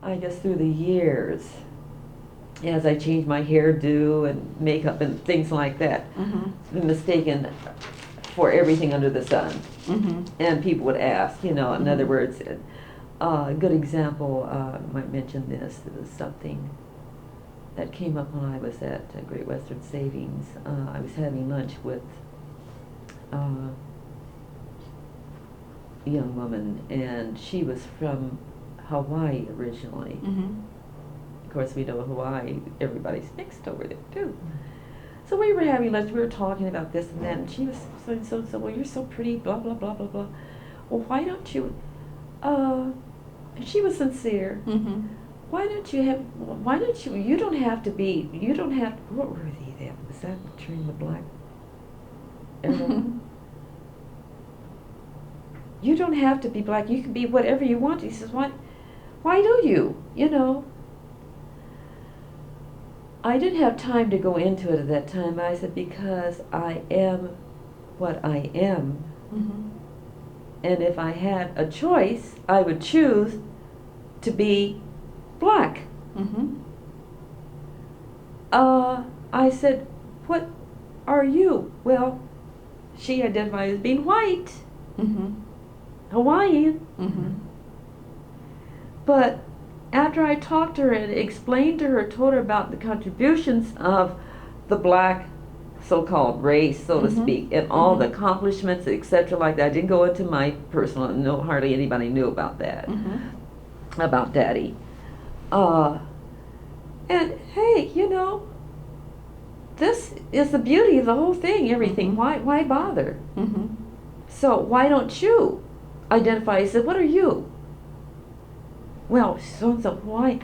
I guess through the years, as I changed my hairdo and makeup and things like that, been mistaken for everything under the sun. And people would ask, in other words, a good example, I might mention this, it was something that came up when I was at Great Western Savings. I was having lunch with a young woman, and she was from Hawaii originally. Of course, we know Hawaii, everybody's mixed over there too. So we were having lunch, we were talking about this and that, and she was saying, so, well, you're so pretty, blah, blah, blah, blah, blah. Well, why don't you, and she was sincere. Why don't you, you don't have, what were they then? Was that during the Black era? You don't have to be black, you can be whatever you want. He says, why do you, I didn't have time to go into it at that time. I said, because I am what I am. And if I had a choice, I would choose to be black. I said, what are you? Well, she identified as being white, Hawaiian. But after I talked to her and explained to her, told her about the contributions of the black so-called race, so to speak, and all the accomplishments, etc., like that. I didn't go into my personal, no, hardly anybody knew about that, about Daddy. And hey, this is the beauty of the whole thing, everything. Why bother? So why don't you identify? He said, what are you? Well, so-and-so, why?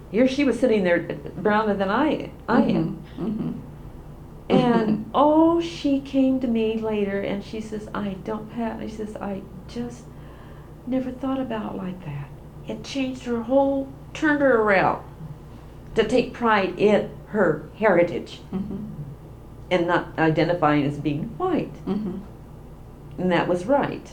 Here she was sitting there browner than I am. And she came to me later and she says, she says, I just never thought about it like that. It changed turned her around to take pride in her heritage and not identifying as being white. And that was right.